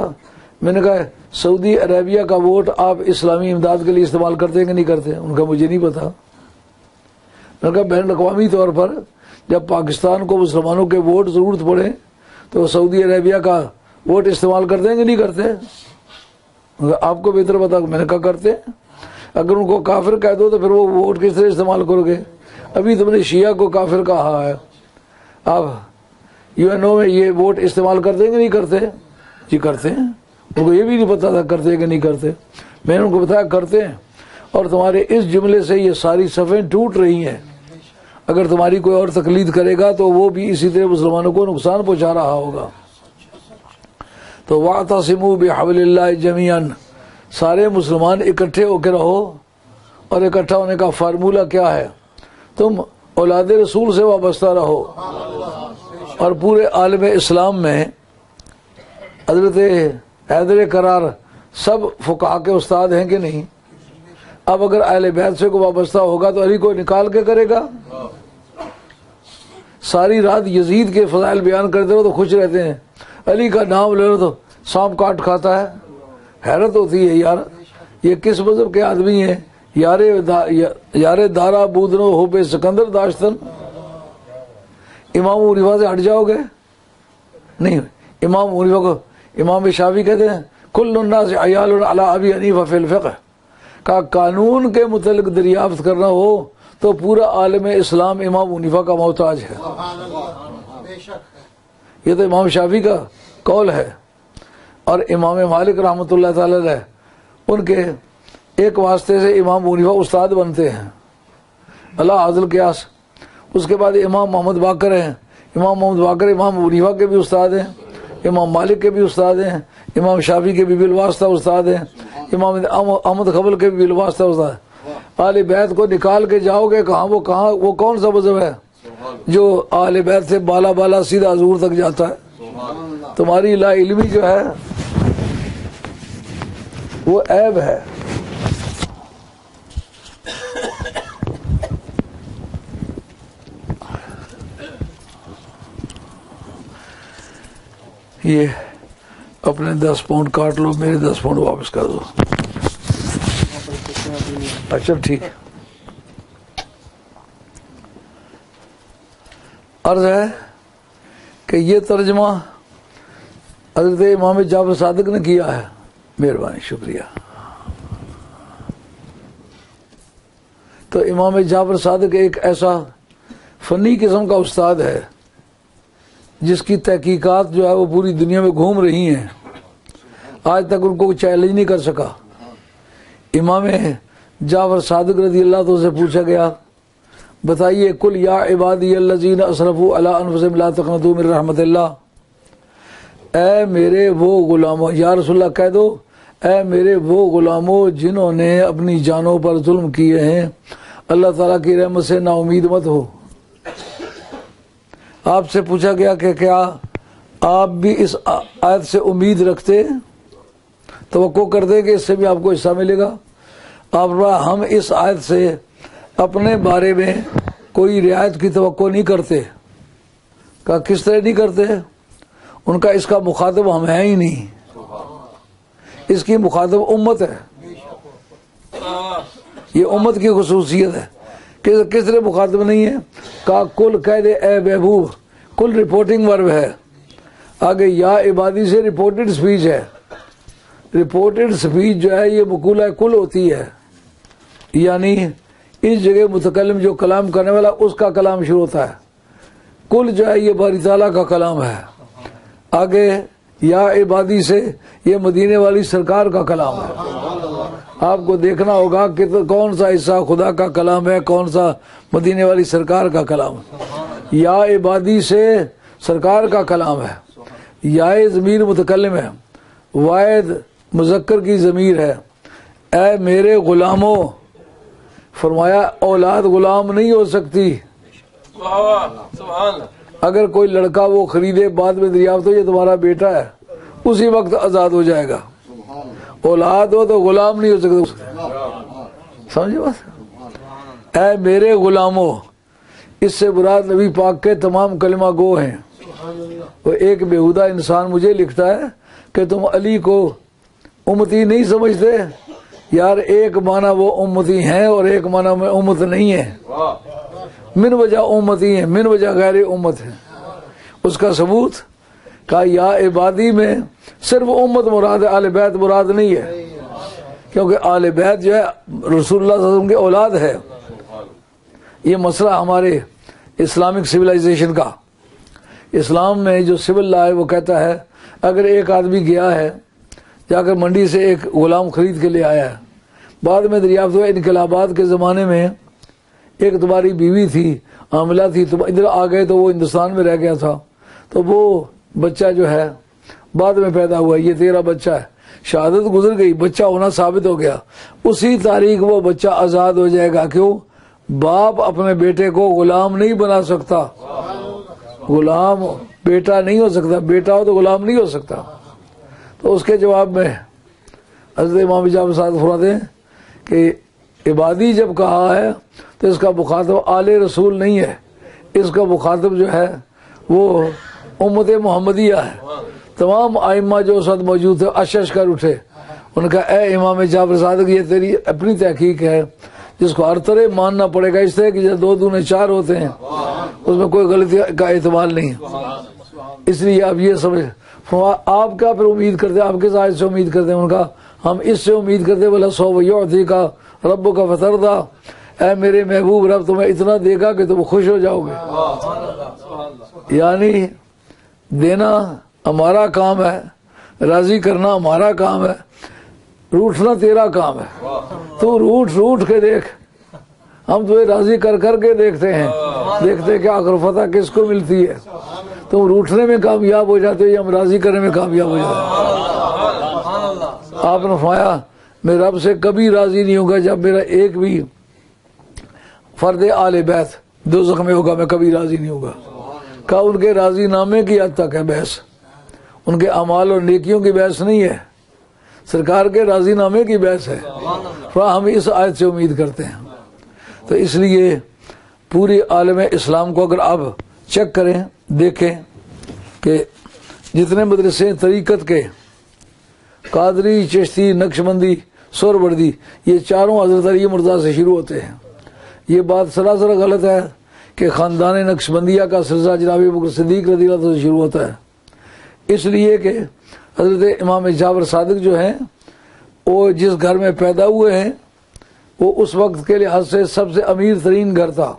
میں نے کہا سعودی عربیہ کا ووٹ آپ اسلامی امداد کے لیے استعمال کرتے ہیں کہ نہیں کرتے؟ ان کا مجھے نہیں پتا۔ میں نے کہا بین الاقوامی طور پر جب پاکستان کو مسلمانوں کے ووٹ ضرورت پڑے تو سعودی عربیہ کا ووٹ استعمال کرتے ہیں کہ نہیں کرتے؟ آپ کو بہتر پتا۔ میں نے کہا کرتے ہیں۔ اگر ان کو کافر کہہ دو تو پھر وہ ووٹ کس طرح استعمال کرو گے؟ ابھی تم نے شیعہ کو کافر کہا ہے، آپ یو این او میں یہ ووٹ استعمال کرتے ہیں کہ نہیں کرتے؟ جی کرتے ہیں۔ ان کو یہ بھی نہیں پتا تھا کرتے ہیں کہ نہیں کرتے، میں نے ان کو بتایا کرتے ہیں، اور تمہارے اس جملے سے یہ ساری صفیں ٹوٹ رہی ہیں۔ اگر تمہاری کوئی اور تقلید کرے گا تو وہ بھی اسی طرح مسلمانوں کو نقصان پہنچا رہا ہوگا۔ تو وَاعْتَصِمُوا بِحَبْلِ اللَّهِ جَمِيعًا، سارے مسلمان اکٹھے ہو کے رہو، اور اکٹھا ہونے کا فارمولہ کیا ہے؟ تم اولاد رسول سے وابستہ رہو، اور پورے عالم اسلام میں حضرت حیدر کرار سب فقہا کے استاد ہیں کہ نہیں؟ اب اگر اہل بیت سے کو وابستہ ہوگا تو علی کو نکال کے کرے گا؟ ساری رات یزید کے فضائل بیان کرتے رہو تو خوش رہتے ہیں، علی کا نام لے لو تو سانپ کاٹ کھاتا ہے۔ حیرت ہوتی ہے یار، یہ کس مذہب کے آدمی ہیں؟ یار دارا بودنو ہو پہ سکندر داشتن، امام ابو سے ہٹ جاؤ گے؟ نہیں، امام ابو کو امام شافعی کہتے ہیں کل الناس عیال علی ابی حنیفہ فی الفقہ، کا قانون کے متعلق دریافت کرنا ہو تو پورا عالم اسلام امام حنیفہ کا محتاج ہے۔ یہ تو امام شافعی کا قول ہے، اور امام مالک رحمۃ اللہ تعالی علیہ ان کے ایک واسطے سے امام حنیفہ استاد بنتے ہیں، اللہ عادل قیاس۔ اس کے بعد امام محمد باقر ہیں، امام محمد باقر امام حنیفہ کے بھی استاد ہیں، امام مالک کے بھی استاد ہیں، امام شافعی کے بھی بالواسطہ استاد ہیں، امام احمد حنبل کے بھی بالواسطہ استاد ہیں۔ اہل بیت کو نکال کے جاؤ گے کہاں وہ کون سا مذہب ہے جو اہل بیت سے بالا سیدھا حضور تک جاتا ہے؟ تمہاری لا علمی جو ہے وہ عیب ہے۔ یہ اپنے 10 پاؤنڈ کاٹ لو، میرے 10 پاؤنڈ واپس کر دو۔ اچھا ٹھیک ہے۔ عرض ہے کہ یہ ترجمہ حضرت امام جعفر صادق نے کیا ہے۔ مہربانی، شکریہ۔ تو امام جعفر صادق ایک ایسا فنی قسم کا استاد ہے جس کی تحقیقات جو ہے وہ پوری دنیا میں گھوم رہی ہیں، آج تک ان کو چیلنج نہیں کر سکا۔ امام جعفر صادق رضی اللہ عنہ سے پوچھا گیا، بتائیے، کل یا عبادی الذین اسرفوا علی انفسہم لا تقنطوا من رحمت اللہ، اے میرے وہ غلاموں، یا رسول اللہ کہہ دو، اے میرے وہ غلاموں جنہوں نے اپنی جانوں پر ظلم کیے ہیں، اللہ تعالیٰ کی رحمت سے نا امید مت ہو۔ آپ سے پوچھا گیا کہ کیا آپ بھی اس آیت سے امید رکھتے، توقع کرتے کہ اس سے بھی آپ کو حصہ ملے گا؟ آپ ہم اس آیت سے اپنے بارے میں کوئی رعایت کی توقع نہیں کرتے۔ کہا کس طرح نہیں کرتے؟ ان کا اس کا مخاطب ہم ہیں ہی نہیں، اس کی مخاطب امت ہے، یہ امت کی خصوصیت ہے۔ کس طرح مخاطب نہیں ہے؟ کہا کل کہہ دے اے محبوب، کل رپورٹنگ ورب ہے، آگے یا عبادی سے رپورٹڈ سپیچ ہے۔ رپورٹڈ سپیچ جو ہے یہ مقولہ کل ہوتی ہے، یعنی اس جگہ متکلم جو کلام کرنے والا اس کا کلام شروع ہوتا ہے۔ کل جو ہے یہ باری تعالیٰ کا کلام ہے۔ آگے یا عبادی سے یہ مدینے والی سرکار کا کلام ہے۔ آپ کو دیکھنا ہوگا کہ کون سا حصہ خدا کا کلام ہے، کون سا مدینے والی سرکار کا کلام ہے۔ یا عبادی سے سرکار کا کلام ہے، یا ضمیر متکلم ہے، واحد مذکر کی ضمیر ہے۔ اے میرے غلاموں، فرمایا اولاد غلام نہیں ہو سکتی۔ اگر کوئی لڑکا وہ خریدے بعد میں دریافت ہو یہ تمہارا بیٹا ہے، اسی وقت آزاد ہو جائے گا۔ اولاد ہو تو غلام نہیں ہو سکتا، سمجھے بات؟ اے میرے غلاموں، اس سے مراد نبی پاک کے تمام کلمہ گو ہیں۔ وہ ایک بیہودہ انسان مجھے لکھتا ہے کہ تم علی کو امتی نہیں سمجھتے۔ یار ایک معنی وہ امتی ہیں اور ایک معنی میں امت نہیں ہے، من وجہ امتی ہیں، من وجہ غیر امت ہے۔ اس کا ثبوت کہا یا عبادی میں صرف امت مراد ہے، آل بیت مراد نہیں ہے، کیونکہ آل بیت جو ہے رسول اللہ صلی اللہ علیہ وسلم کی اولاد ہے۔ یہ مسئلہ ہمارے اسلامک سویلائزیشن کا، اسلام میں جو سول لا ہے وہ کہتا ہے اگر ایک آدمی گیا ہے، جا کر منڈی سے ایک غلام خرید کے لے آیا ہے، بعد میں دریافت ہوا انقلابات کے زمانے میں ایک تمہاری بیوی تھی، عاملہ تھی، تم ادھر آ گئے تو وہ ہندوستان میں رہ گیا تھا، تو وہ بچہ جو ہے بعد میں پیدا ہوا، یہ تیرا بچہ ہے، شہادت گزر گئی، بچہ ہونا ثابت ہو گیا، اسی تاریخ وہ بچہ آزاد ہو جائے گا۔ کیوں؟ باپ اپنے بیٹے کو غلام نہیں بنا سکتا، غلام بیٹا نہیں ہو سکتا، بیٹا ہو تو غلام نہیں ہو سکتا۔ تو اس کے جواب میں حضرت امام جعفر صادق فرماتے ہیں کہ عبادی جب کہا ہے تو اس کا مخاطب آل رسول نہیں ہے، اس کا مخاطب جو ہے وہ امت محمدیہ ہے۔ تمام ائمہ جو اس وقت موجود تھے اشش کر اٹھے، ان کا اے امام جعفر صادق یہ تیری اپنی تحقیق ہے جس کو ہر طرح ماننا پڑے گا، اس طرح کہ جب 2 دونے 4 ہوتے ہیں اس میں کوئی غلطی کا احتمال نہیں، اس لیے آپ یہ سمجھ۔ آپ کیا پھر امید کرتے ہیں؟ آپ کس آیت سے امید کرتے ہیں؟ ان کا ہم اس سے امید کرتے بلا سو یعطی کا رب کا فترضا، اے میرے محبوب رب تمہیں اتنا دے گا کہ تم خوش ہو جاؤ گے۔ یعنی دینا ہمارا کام ہے، راضی کرنا ہمارا کام ہے، روٹھنا تیرا کام ہے۔ تو روٹ کے دیکھ، ہم تمہیں راضی کر کے دیکھتے ہیں، دیکھتے کہ آخر فتح کس کو ملتی ہے۔ تم روٹنے میں کامیاب ہو جاتے ہو یا ہم راضی کرنے میں کامیاب ہو جاتے آپ نے فرمایا میں رب سے کبھی راضی نہیں ہوگا جب میرا ایک بھی فرد آل بیت دوزخ میں ہوگا، میں کبھی راضی نہیں ہوگا۔ کہا ان کے راضی نامے کی حد تک ہے بحث، ان کے اعمال اور نیکیوں کی بحث نہیں ہے، سرکار کے راضی نامے کی بحث ہے۔ ہم اس آیت سے امید کرتے ہیں۔ تو اس لیے پوری عالم اسلام کو اگر آپ چیک کریں، دیکھیں کہ جتنے مدرسے طریقت کے، قادری، چشتی، نقشبندی، سہروردی، یہ چاروں حضرت علی مرتضیٰ سے شروع ہوتے ہیں۔ یہ بات سراسر غلط ہے کہ خاندان نقشبندیہ کا سلسلہ جناب ابوبکر صدیق رضی اللہ عنہ سے شروع ہوتا ہے، اس لیے کہ حضرت امام جعفر صادق جو ہیں وہ جس گھر میں پیدا ہوئے ہیں وہ اس وقت کے لحاظ سے سب سے امیر ترین گھر تھا،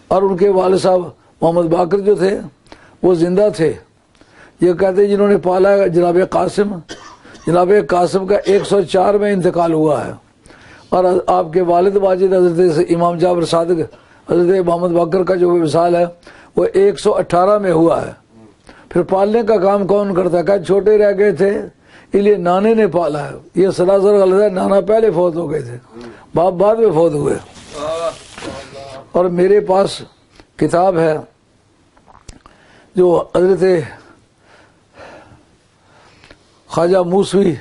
اور ان کے والد صاحب محمد باقر جو تھے وہ زندہ تھے۔ یہ کہتے ہیں جنہوں نے پالا جناب قاسم کا 104 میں انتقال ہوا ہے، اور آپ کے والد واجد حضرت امام جعفر صادق حضرت محمد باقر کا جو وصال ہے وہ 118 میں ہوا ہے۔ پھر پالنے کا کام کون کرتا ہے؟ کہ چھوٹے رہ گئے تھے اس لیے نانے نے پالا ہے، یہ سراسر غلط ہے۔ نانا پہلے فوت ہو گئے تھے، باپ بعد میں فوت ہوئے۔ اور میرے پاس کتاب ہے جو حضرت خواجہ موسوی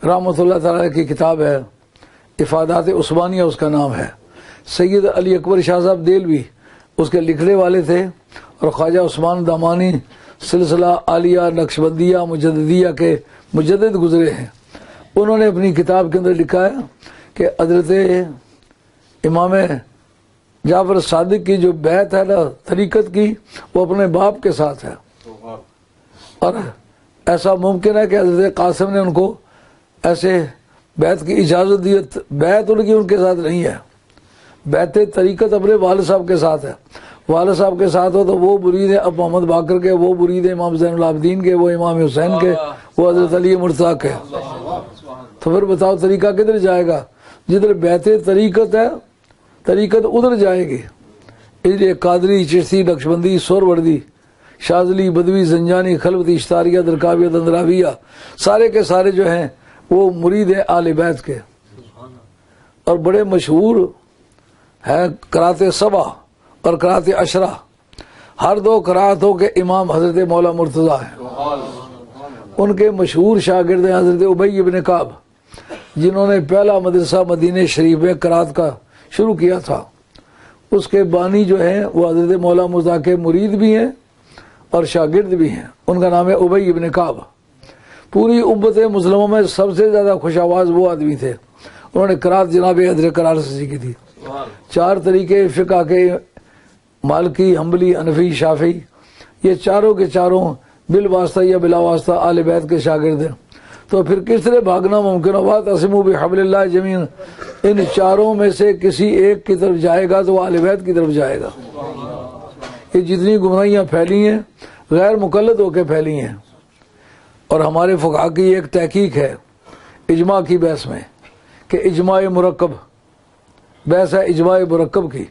رحمۃ اللہ تعالی کی کتاب ہے، افادات عثمانیہ اس کا نام ہے۔ سید علی اکبر شاہ صاحب دہلوی اس کے لکھنے والے تھے، اور خواجہ عثمان دامانی سلسلہ عالیہ نقشبندیہ مجددیہ کے مجدد گزرے ہیں۔ انہوں نے اپنی کتاب کے اندر لکھا ہے کہ حضرت امام جعفر صادق کی جو بیعت ہے نا طریقت کی، وہ اپنے باپ کے ساتھ ہے، اور ایسا ممکن ہے کہ حضرت قاسم نے ان کو ایسے بیعت کی اجازت دی۔ بیعت ان کی ان کے ساتھ نہیں ہے، بیعت طریقت اپنے والد صاحب کے ساتھ ہے۔ والد صاحب کے ساتھ ہو تو وہ مرید ہیں اب محمد باقر کے، وہ مرید ہیں امام زین العابدین کے، وہ امام حسین کے، وہ حضرت علی مرتضیٰ کے۔ تو پھر بتاؤ طریقہ کدھر جائے گا؟ جدھر بیعت طریقت ہے طریقت ادھر جائے گی۔ اس لیے قادری، چشتی، نقشبندی، سہروردی، شاذلی، بدوی، زنجانی، خلوتی، اشتاریہ، درکاویہ، دندراویہ، سارے کے سارے جو ہیں وہ مرید ہیں آل بیت کے، اور بڑے مشہور ہیں قرات سبع اور قرات عشرہ۔ ہر دو قراتوں کے امام حضرت مولا مرتضیٰ ہیں۔ ان کے مشہور شاگرد ہیں حضرت ابی بن کعب، جنہوں نے پہلا مدرسہ مدینہ شریف میں قرات کا شروع کیا تھا۔ اس کے بانی جو ہیں وہ حضرت مولا مرتضیٰ کے مرید بھی ہیں اور شاگرد بھی ہیں۔ ان کا نام ہے ابی بن کعب۔ پوری امت مسلموں میں سب سے زیادہ خوش آواز وہ آدمی تھے، انہوں نے قرات جناب حضرت قرار سے سیکھی تھی۔ 4 طریقے فقہ کے، مالکی، حنبلی، حنفی، شافعی، یہ چاروں کے چاروں بالواسطہ یا بلا واسطہ آل بیت کے شاگرد ہیں۔ تو پھر کس طرح بھاگنا ممکن ہوا؟ تسمو بحبل اللہ جمیعا، ان چاروں میں سے کسی ایک کی طرف جائے گا تو وہ آل بیت کی طرف جائے گا۔ یہ جتنی گمراہیاں پھیلی ہیں غیر مقلد ہو کے پھیلی ہیں، اور ہمارے فقہا کی ایک تحقیق ہے اجماع کی بحث میں کہ اجماع مرکب بحث ہے، اجماع مرکب کی،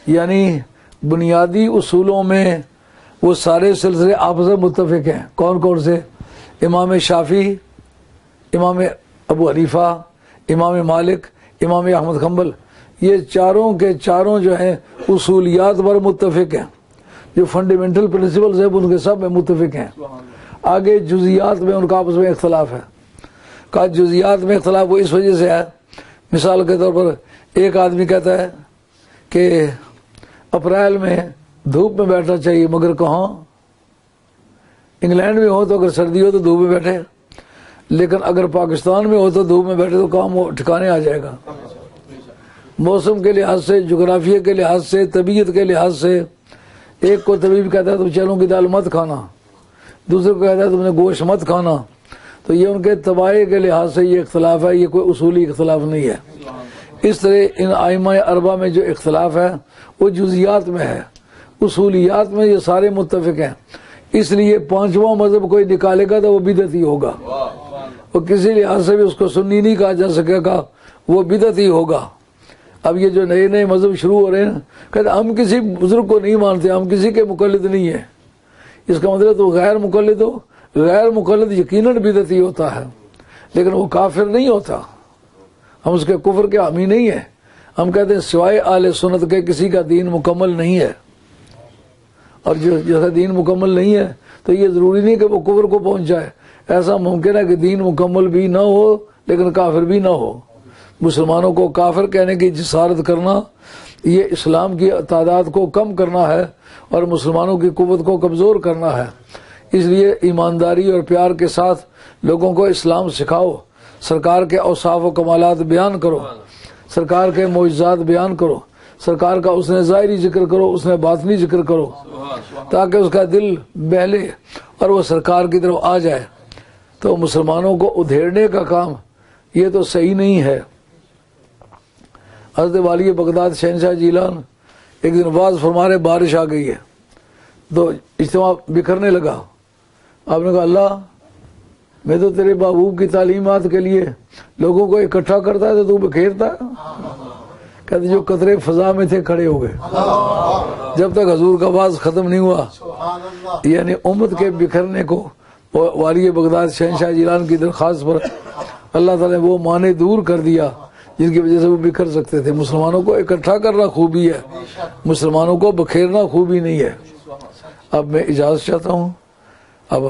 یعنی بنیادی اصولوں میں وہ سارے سلسلے آپس میں متفق ہیں۔ کون کون سے؟ امام شافعی، امام ابو حنیفہ، امام مالک، امام احمد حنبل، یہ چاروں کے چاروں جو ہیں اصولیات پر متفق ہیں، جو فنڈامنٹل پرنسپلز ہیں ان کے سب میں متفق ہیں۔ آگے جزیات میں ان کا آپس میں اختلاف ہے۔ کا جزیات میں اختلاف وہ اس وجہ سے ہے، مثال کے طور پر ایک آدمی کہتا ہے کہ اپریل میں دھوپ میں بیٹھنا چاہیے، مگر کہاں؟ انگلینڈ میں ہو تو اگر سردی ہو تو دھوپ میں بیٹھے، لیکن اگر پاکستان میں ہو تو دھوپ میں بیٹھے تو کام ٹھکانے آ جائے گا۔ موسم کے لحاظ سے، جغرافیہ کے لحاظ سے، طبیعت کے لحاظ سے، ایک کو طبیب کہتا ہے تم چلوں کی دال مت کھانا، دوسرے کو کہتا ہے تم نے گوشت مت کھانا۔ تو یہ ان کے طباع کے لحاظ سے یہ اختلاف ہے، یہ کوئی اصولی اختلاف نہیں ہے۔ اس طرح ان ائمہ اربعہ میں جو اختلاف ہے وہ جزیات میں ہے، اصولیات میں یہ سارے متفق ہیں۔ اس لیے 5واں مذہب کوئی نکالے گا تو وہ بدعتی ہوگا، اور کسی لحاظ سے بھی اس کو سنی نہیں کہا جا سکے گا، وہ بدعتی ہوگا۔ اب یہ جو نئے نئے مذہب شروع ہو رہے ہیں، کہتے ہم کسی بزرگ کو نہیں مانتے، ہم کسی کے مقلد نہیں ہیں، اس کا مطلب تو غیر مقلد ہو. غیر مقلد یقیناً بدعتی ہوتا ہے لیکن وہ کافر نہیں ہوتا. ہم اس کے کفر کے حامی نہیں ہیں. ہم کہتے ہیں سوائے اہل سنت کے کسی کا دین مکمل نہیں ہے. اور جیسا دین مکمل نہیں ہے تو یہ ضروری نہیں کہ وہ کفر کو پہنچ جائے. ایسا ممکن ہے کہ دین مکمل بھی نہ ہو لیکن کافر بھی نہ ہو. مسلمانوں کو کافر کہنے کی جسارت کرنا یہ اسلام کی تعداد کو کم کرنا ہے اور مسلمانوں کی قوت کو کمزور کرنا ہے. اس لیے ایمانداری اور پیار کے ساتھ لوگوں کو اسلام سکھاؤ. سرکار کے اوصاف و کمالات بیان کرو, سرکار کے معجزات بیان کرو, سرکار کا اس نے ظاہری ذکر کرو, اس نے باطنی ذکر کرو, تاکہ اس کا دل بہلے اور وہ سرکار کی طرف آ جائے. تو مسلمانوں کو ادھیڑنے کا کام یہ تو صحیح نہیں ہے. حضرت والی بغداد شہنشاہ جیلان ایک دن واز فرما رہے, بارش آ گئی ہے تو اجتماع بکھرنے لگا. آپ نے کہا اللہ میں تو تیرے محبوب کی تعلیمات کے لیے لوگوں کو اکٹھا کرتا ہے تو بکھیرتا ہے. کہتے جو قطرے فضا میں تھے کھڑے ہو گئے جب تک حضور کا واز ختم نہیں ہوا. یعنی امت کے بکھرنے کو والی بغداد شہنشاہ جیلان کی درخواست پر اللہ تعالیٰ نے وہ معنی دور کر دیا جن کی وجہ سے وہ بکھر سکتے تھے. مسلمانوں کو اکٹھا کرنا خوبی ہے, مسلمانوں کو بکھیرنا خوبی نہیں ہے. اب میں اجازت چاہتا ہوں. اب